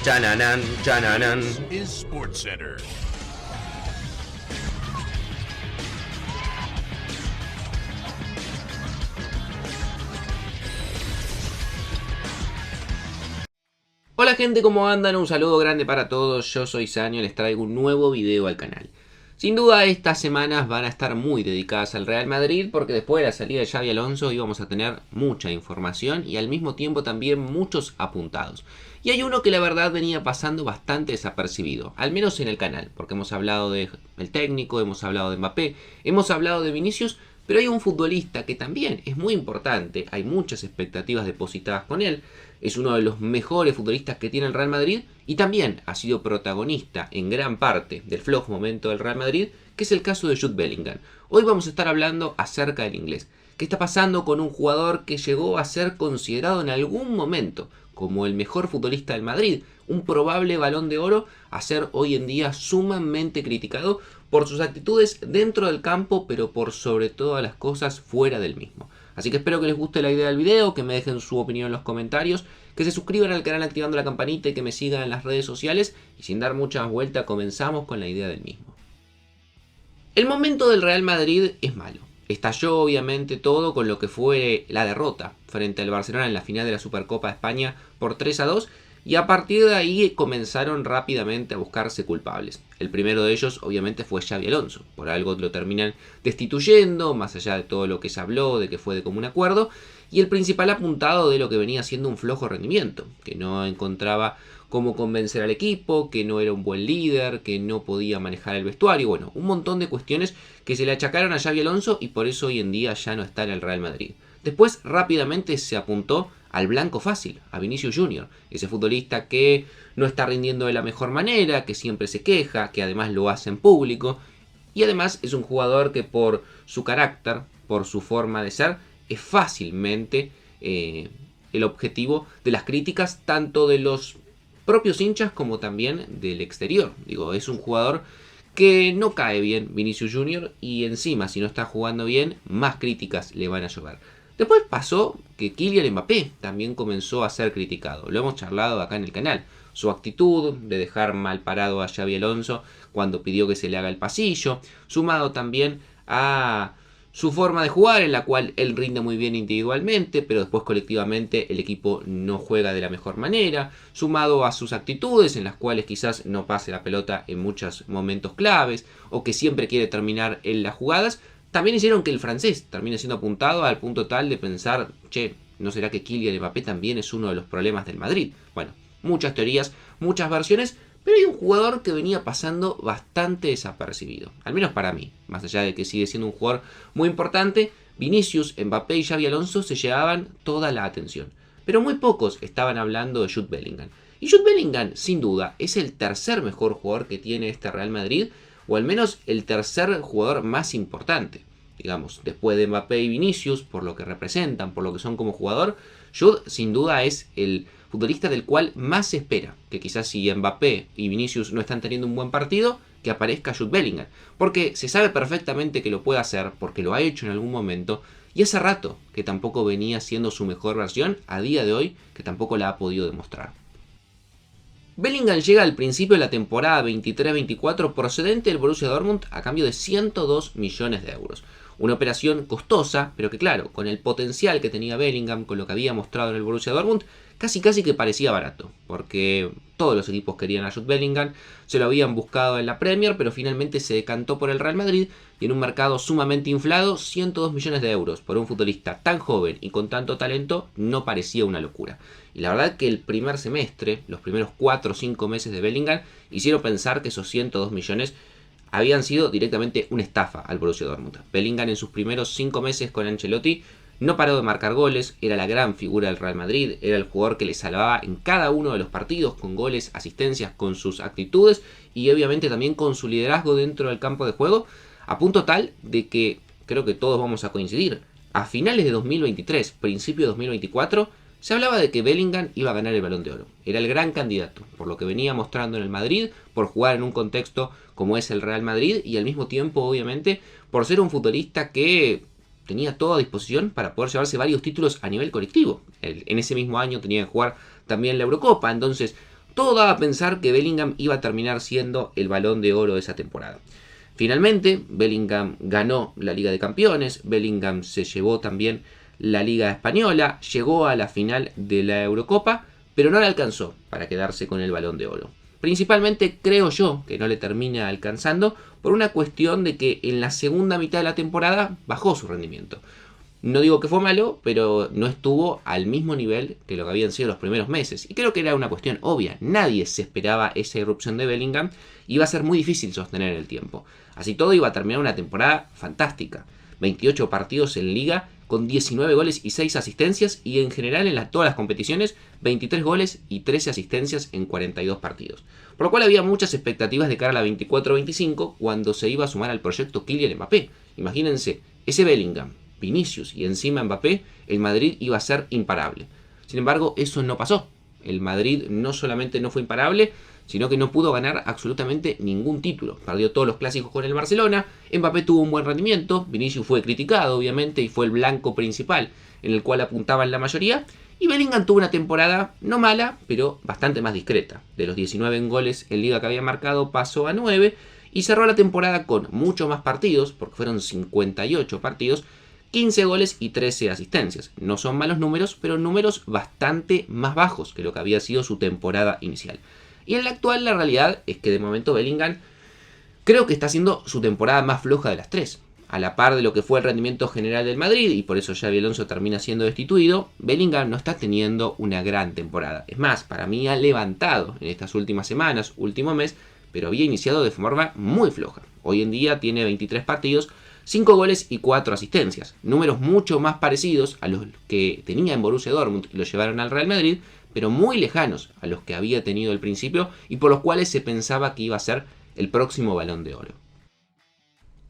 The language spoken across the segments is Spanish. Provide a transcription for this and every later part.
Chananan, chananan. Is SportsCenter. Hola gente, ¿cómo andan? Un saludo grande para todos, yo soy Sanio y les traigo un nuevo video al canal. Sin duda estas semanas van a estar muy dedicadas al Real Madrid porque después de la salida de Xabi Alonso íbamos a tener mucha información y al mismo tiempo también muchos apuntados. Y hay uno que la verdad venía pasando bastante desapercibido, al menos en el canal, porque hemos hablado del técnico, hemos hablado de Mbappé, hemos hablado de Vinicius, pero hay un futbolista que también es muy importante, hay muchas expectativas depositadas con él, es uno de los mejores futbolistas que tiene el Real Madrid y también ha sido protagonista en gran parte del flojo momento del Real Madrid, que es el caso de Jude Bellingham. Hoy vamos a estar hablando acerca del inglés. ¿Qué está pasando con un jugador que llegó a ser considerado en algún momento como el mejor futbolista del Madrid, un probable Balón de Oro, a ser hoy en día sumamente criticado por sus actitudes dentro del campo, pero por sobre todas las cosas fuera del mismo? Así que espero que les guste la idea del video, que me dejen su opinión en los comentarios, que se suscriban al canal activando la campanita y que me sigan en las redes sociales. Y sin dar muchas vueltas, comenzamos con la idea del mismo. El momento del Real Madrid es malo. Estalló obviamente todo con lo que fue la derrota frente al Barcelona en la final de la Supercopa de España por 3-2. Y a partir de ahí comenzaron rápidamente a buscarse culpables. El primero de ellos obviamente fue Xabi Alonso. Por algo lo terminan destituyendo, más allá de todo lo que se habló, de que fue de común acuerdo. Y el principal apuntado de lo que venía siendo un flojo rendimiento, que no encontraba cómo convencer al equipo, que no era un buen líder, que no podía manejar el vestuario. Bueno, un montón de cuestiones que se le achacaron a Xabi Alonso y por eso hoy en día ya no está en el Real Madrid. Después rápidamente se apuntó al blanco fácil, a Vinicius Junior, ese futbolista que no está rindiendo de la mejor manera, que siempre se queja, que además lo hace en público, y además es un jugador que por su carácter, por su forma de ser, es fácilmente el objetivo de las críticas tanto de los propios hinchas como también del exterior. Digo, es un jugador que no cae bien Vinicius Junior y encima si no está jugando bien, más críticas le van a llover. Después pasó que Kylian Mbappé también comenzó a ser criticado. Lo hemos charlado acá en el canal. Su actitud de dejar mal parado a Xabi Alonso cuando pidió que se le haga el pasillo. Sumado también a su forma de jugar, en la cual él rinde muy bien individualmente, pero después colectivamente el equipo no juega de la mejor manera. Sumado a sus actitudes, en las cuales quizás no pase la pelota en muchos momentos claves, o que siempre quiere terminar en las jugadas, también hicieron que el francés termine siendo apuntado al punto tal de pensar, che, ¿no será que Kylian Mbappé también es uno de los problemas del Madrid? Bueno, muchas teorías, muchas versiones, pero hay un jugador que venía pasando bastante desapercibido, al menos para mí, más allá de que sigue siendo un jugador muy importante. Vinicius, Mbappé y Xabi Alonso se llevaban toda la atención, pero muy pocos estaban hablando de Jude Bellingham. Y Jude Bellingham, sin duda, es el tercer mejor jugador que tiene este Real Madrid, o al menos el tercer jugador más importante. Digamos, después de Mbappé y Vinicius, por lo que representan, por lo que son como jugador, Jude sin duda es el futbolista del cual más se espera. Que quizás si Mbappé y Vinicius no están teniendo un buen partido, que aparezca Jude Bellingham. Porque se sabe perfectamente que lo puede hacer, porque lo ha hecho en algún momento, y hace rato que tampoco venía siendo su mejor versión, a día de hoy que tampoco la ha podido demostrar. Bellingham llega al principio de la temporada 23-24 procedente del Borussia Dortmund a cambio de 102 millones de euros. Una operación costosa, pero que claro, con el potencial que tenía Bellingham, con lo que había mostrado en el Borussia Dortmund, casi que parecía barato, porque todos los equipos querían a Jude Bellingham, se lo habían buscado en la Premier, pero finalmente se decantó por el Real Madrid y en un mercado sumamente inflado, 102 millones de euros por un futbolista tan joven y con tanto talento no parecía una locura. Y la verdad que el primer semestre, los primeros 4 o 5 meses de Bellingham, hicieron pensar que esos 102 millones habían sido directamente una estafa al Borussia Dortmund. Bellingham en sus primeros 5 meses con Ancelotti no paró de marcar goles, era la gran figura del Real Madrid, era el jugador que le salvaba en cada uno de los partidos con goles, asistencias, con sus actitudes y obviamente también con su liderazgo dentro del campo de juego, a punto tal de que creo que todos vamos a coincidir. A finales de 2023, principio de 2024, se hablaba de que Bellingham iba a ganar el Balón de Oro. Era el gran candidato, por lo que venía mostrando en el Madrid, por jugar en un contexto como es el Real Madrid y al mismo tiempo, obviamente, por ser un futbolista que tenía todo a disposición para poder llevarse varios títulos a nivel colectivo. En ese mismo año tenía que jugar también la Eurocopa, entonces todo daba a pensar que Bellingham iba a terminar siendo el Balón de Oro de esa temporada. Finalmente, Bellingham ganó la Liga de Campeones, Bellingham se llevó también la Liga Española, llegó a la final de la Eurocopa, pero no le alcanzó para quedarse con el Balón de Oro. Principalmente creo yo que no le termina alcanzando por una cuestión de que en la segunda mitad de la temporada bajó su rendimiento. No digo que fue malo, pero no estuvo al mismo nivel que lo que habían sido los primeros meses. Y creo que era una cuestión obvia. Nadie se esperaba esa irrupción de Bellingham. Iba a ser muy difícil sostener el tiempo. Así todo iba a terminar una temporada fantástica. 28 partidos en liga con 19 goles y 6 asistencias. Y en general en todas las competiciones 23 goles y 13 asistencias en 42 partidos. Por lo cual había muchas expectativas de cara a la 24-25 cuando se iba a sumar al proyecto Kylian Mbappé. Imagínense, ese Bellingham, Vinicius y encima Mbappé, el Madrid iba a ser imparable. Sin embargo, eso no pasó. El Madrid no solamente no fue imparable, sino que no pudo ganar absolutamente ningún título. Perdió todos los clásicos con el Barcelona, Mbappé tuvo un buen rendimiento, Vinicius fue criticado obviamente y fue el blanco principal en el cual apuntaban la mayoría, y Bellingham tuvo una temporada no mala, pero bastante más discreta. De los 19 goles en liga que había marcado pasó a 9 y cerró la temporada con mucho más partidos, porque fueron 58 partidos, 15 goles y 13 asistencias. No son malos números, pero números bastante más bajos que lo que había sido su temporada inicial. Y en la actual la realidad es que de momento Bellingham creo que está haciendo su temporada más floja de las tres. A la par de lo que fue el rendimiento general del Madrid, y por eso Xabi Alonso termina siendo destituido, Bellingham no está teniendo una gran temporada. Es más, para mí ha levantado en estas últimas semanas, último mes, pero había iniciado de forma muy floja. Hoy en día tiene 23 partidos, 5 goles y 4 asistencias. Números mucho más parecidos a los que tenía en Borussia Dortmund y lo llevaron al Real Madrid, pero muy lejanos a los que había tenido al principio y por los cuales se pensaba que iba a ser el próximo Balón de Oro.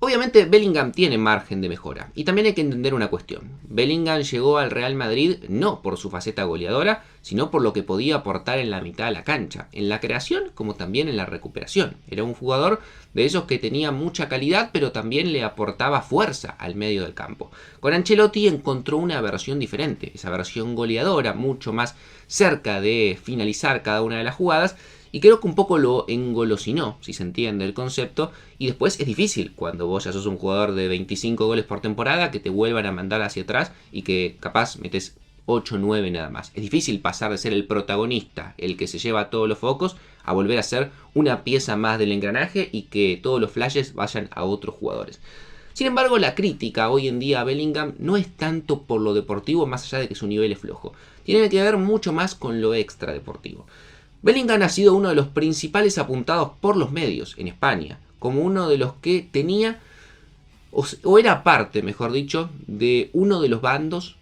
Obviamente Bellingham tiene margen de mejora, y también hay que entender una cuestión. Bellingham llegó al Real Madrid no por su faceta goleadora, sino por lo que podía aportar en la mitad de la cancha, en la creación como también en la recuperación. Era un jugador de esos que tenía mucha calidad, pero también le aportaba fuerza al medio del campo. Con Ancelotti encontró una versión diferente, esa versión goleadora, mucho más cerca de finalizar cada una de las jugadas, y creo que un poco lo engolosinó, si se entiende el concepto, y después es difícil cuando vos ya sos un jugador de 25 goles por temporada que te vuelvan a mandar hacia atrás y que capaz metes 8 o 9 nada más. Es difícil pasar de ser el protagonista, el que se lleva todos los focos, a volver a ser una pieza más del engranaje y que todos los flashes vayan a otros jugadores. Sin embargo, la crítica hoy en día a Bellingham no es tanto por lo deportivo, más allá de que su nivel es flojo. Tiene que ver mucho más con lo extradeportivo. Bellingham ha sido uno de los principales apuntados por los medios en España, como uno de los que tenía, o era parte, mejor dicho, de uno de los bandos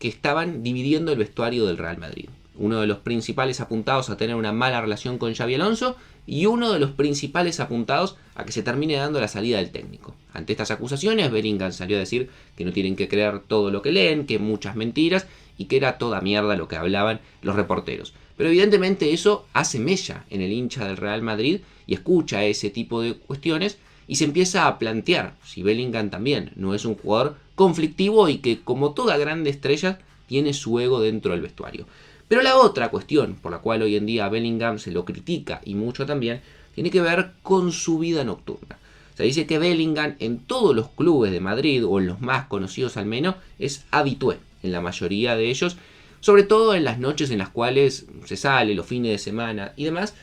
que estaban dividiendo el vestuario del Real Madrid. Uno de los principales apuntados a tener una mala relación con Xabi Alonso y uno de los principales apuntados a que se termine dando la salida del técnico. Ante estas acusaciones, Bellingham salió a decir que no tienen que creer todo lo que leen, que muchas mentiras y que era toda mierda lo que hablaban los reporteros. Pero evidentemente eso hace mella en el hincha del Real Madrid y escucha ese tipo de cuestiones y se empieza a plantear si Bellingham también no es un jugador conflictivo y que, como toda grande estrella, tiene su ego dentro del vestuario. Pero la otra cuestión por la cual hoy en día a Bellingham se lo critica y mucho también tiene que ver con su vida nocturna. Se dice que Bellingham en todos los clubes de Madrid, o en los más conocidos al menos, es habitué en la mayoría de ellos, sobre todo en las noches en las cuales se sale, los fines de semana y demás,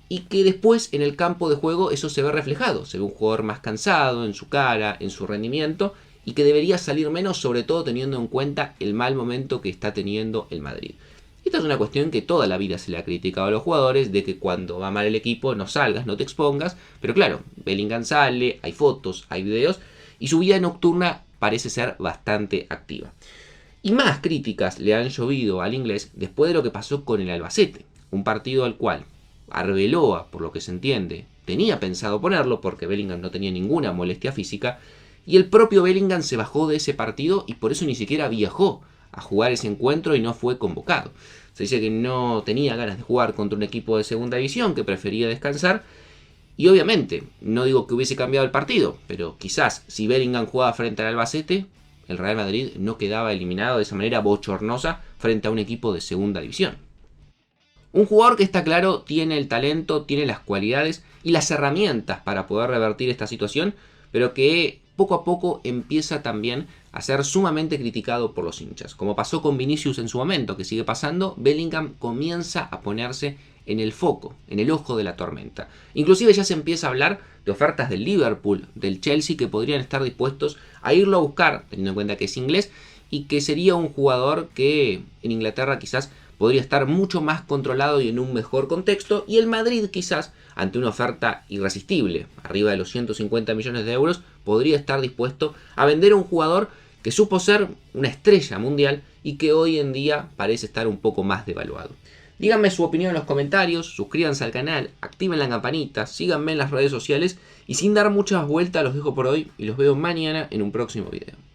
y que después en el campo de juego eso se ve reflejado. Se ve un jugador más cansado en su cara, en su rendimiento, y que debería salir menos, sobre todo teniendo en cuenta el mal momento que está teniendo el Madrid. Esta es una cuestión que toda la vida se le ha criticado a los jugadores, de que cuando va mal el equipo no salgas, no te expongas, pero claro, Bellingham sale, hay fotos, hay videos, y su vida nocturna parece ser bastante activa. Y más críticas le han llovido al inglés después de lo que pasó con el Albacete, un partido al cual Arbeloa, por lo que se entiende, tenía pensado ponerlo porque Bellingham no tenía ninguna molestia física, y el propio Bellingham se bajó de ese partido y por eso ni siquiera viajó a jugar ese encuentro y no fue convocado. Se dice que no tenía ganas de jugar contra un equipo de segunda división, que prefería descansar, y obviamente, no digo que hubiese cambiado el partido, pero quizás si Bellingham jugaba frente al Albacete, el Real Madrid no quedaba eliminado de esa manera bochornosa frente a un equipo de segunda división. Un jugador que está claro tiene el talento, tiene las cualidades y las herramientas para poder revertir esta situación, pero que poco a poco empieza también a ser sumamente criticado por los hinchas. Como pasó con Vinicius en su momento, que sigue pasando, Bellingham comienza a ponerse en el foco, en el ojo de la tormenta. Inclusive ya se empieza a hablar de ofertas del Liverpool, del Chelsea, que podrían estar dispuestos a irlo a buscar, teniendo en cuenta que es inglés, y que sería un jugador que en Inglaterra quizás podría estar mucho más controlado y en un mejor contexto, y el Madrid quizás, ante una oferta irresistible, arriba de los 150 millones de euros, podría estar dispuesto a vender a un jugador que supo ser una estrella mundial y que hoy en día parece estar un poco más devaluado. Díganme su opinión en los comentarios, suscríbanse al canal, activen la campanita, síganme en las redes sociales y sin dar muchas vueltas los dejo por hoy y los veo mañana en un próximo video.